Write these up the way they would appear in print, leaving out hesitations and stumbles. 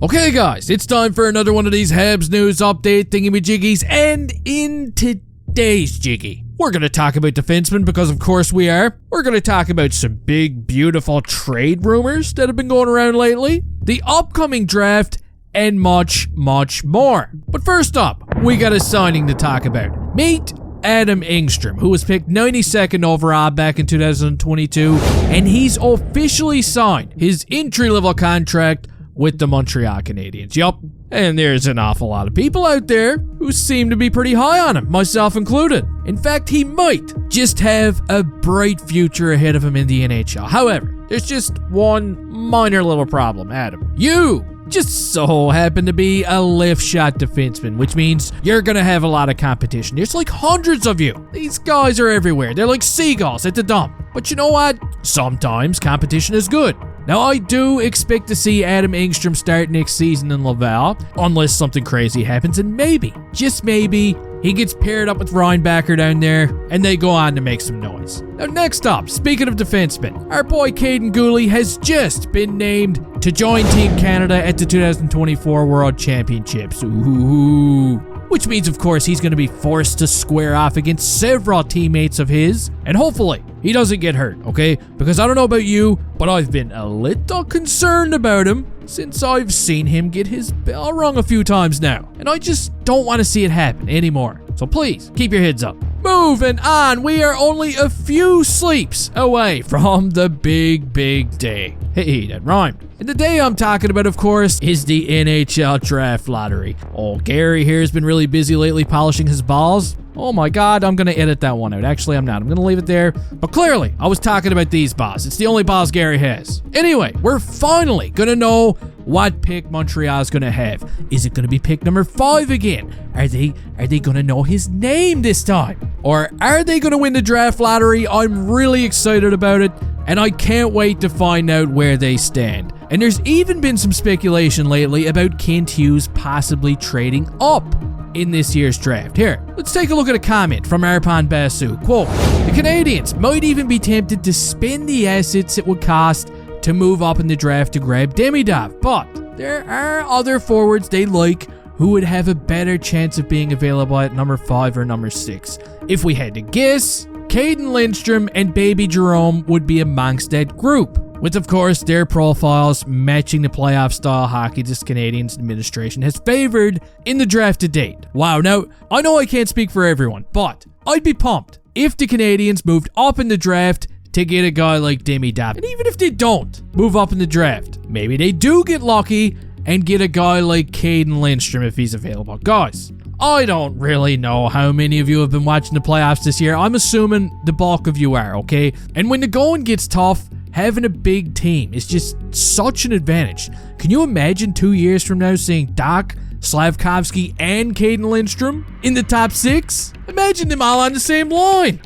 Okay guys, it's time for another one of these Habs news update thingymajiggys, and in today's jiggy, we're going to talk about defensemen because of course we are. We're going to talk about some big, beautiful trade rumors that have been going around lately, the upcoming draft, and much, much more. But first up, we got a signing to talk about. Meet Adam Engstrom, who was picked 92nd overall back in 2022, and he's officially signed his entry-level contract with the Montreal Canadiens. Yup, and there's an awful lot of people out there who seem to be pretty high on him, myself included. In fact, he might just have a bright future ahead of him in the NHL. However, there's just one minor little problem, Adam. You just so happen to be a left shot defenseman, which means you're gonna have a lot of competition. There's like hundreds of you. These guys are everywhere. They're like seagulls at the dump. But you know what? Sometimes competition is good. Now, I do expect to see Adam Engstrom start next season in Laval, unless something crazy happens, and maybe, just maybe, he gets paired up with Reinbacher down there, and they go on to make some noise. Now, next up, speaking of defensemen, our boy Kaiden Guhle has just been named to join Team Canada at the 2024 World Championships. Ooh. Which means, of course, he's going to be forced to square off against several teammates of his, and hopefully, he doesn't get hurt, okay? Because I don't know about you, but I've been a little concerned about him since I've seen him get his bell rung a few times now, and I just don't want to see it happen anymore. So please, keep your heads up. Moving on, we are only a few sleeps away from the big day. Hey, that rhymed. And the day I'm talking about, of course, is the NHL Draft lottery. Oh, Gary here has been really busy lately polishing his balls. Oh my god, I'm gonna edit that one out. Actually, I'm not. I'm gonna leave it there. But clearly, I was talking about these balls. It's the only balls Gary has. Anyway, we're finally gonna know what pick Montreal's gonna have. Is it gonna be pick number 5 again? Are they gonna know his name this time? Or are they gonna win the draft lottery? I'm really excited about it, and I can't wait to find out where they stand. And there's even been some speculation lately about Kent Hughes possibly trading up in this year's draft. Here, let's take a look at a comment from Arpon Basu. Quote, the Canadiens might even be tempted to spend the assets it would cost to move up in the draft to grab Demidov, but there are other forwards they like who would have a better chance of being available at number 5 or number 6. If we had to guess, Kaiden Lindstrom and Baby Jerome would be amongst that group, with of course their profiles matching the playoff style hockey this Canadiens administration has favored in the draft to date. Wow, now I know I can't speak for everyone, but I'd be pumped if the Canadiens moved up in the draft to get a guy like Demidov. And even if they don't move up in the draft, maybe they do get lucky and get a guy like Kaiden Lindstrom if he's available. Guys, I don't really know how many of you have been watching the playoffs this year. I'm assuming the bulk of you are, okay? And when the going gets tough, having a big team is just such an advantage. Can you imagine 2 years from now seeing Doc, Slafkovsky, and Kaiden Lindstrom in the top 6? Imagine them all on the same line.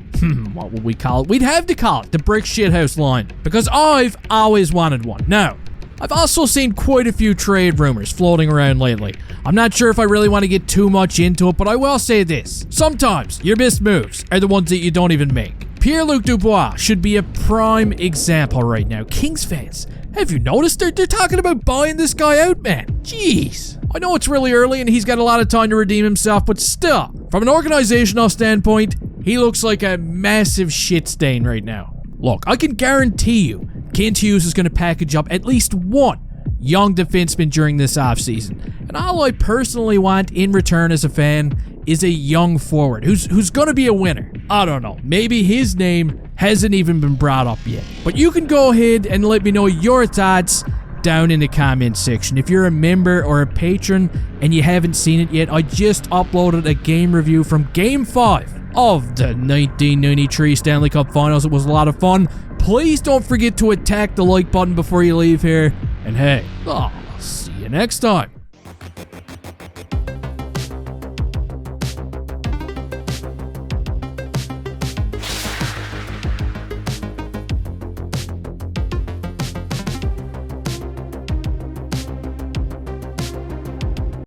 What would we call it? We'd have to call it the brick shithouse line, because I've always wanted one. Now, I've also seen quite a few trade rumors floating around lately. I'm not sure if I really want to get too much into it, but I will say this. Sometimes your best moves are the ones that you don't even make. Pierre-Luc Dubois should be a prime example right now. Kings fans, have you noticed they're talking about buying this guy out, man? Jeez. I know it's really early and he's got a lot of time to redeem himself, but still, from an organizational standpoint, he looks like a massive shit stain right now. Look, I can guarantee you, Kent Hughes is going to package up at least one young defenseman during this offseason. And all I personally want in return as a fan is a young forward who's going to be a winner. I don't know, maybe his name hasn't even been brought up yet. But you can go ahead and let me know your thoughts down in the comment section. If you're a member or a patron and you haven't seen it yet, I just uploaded a game review from Game 5 of the 1993 Stanley Cup Finals. It was a lot of fun. Please don't forget to attack the like button before you leave here. And hey, I'll see you next time.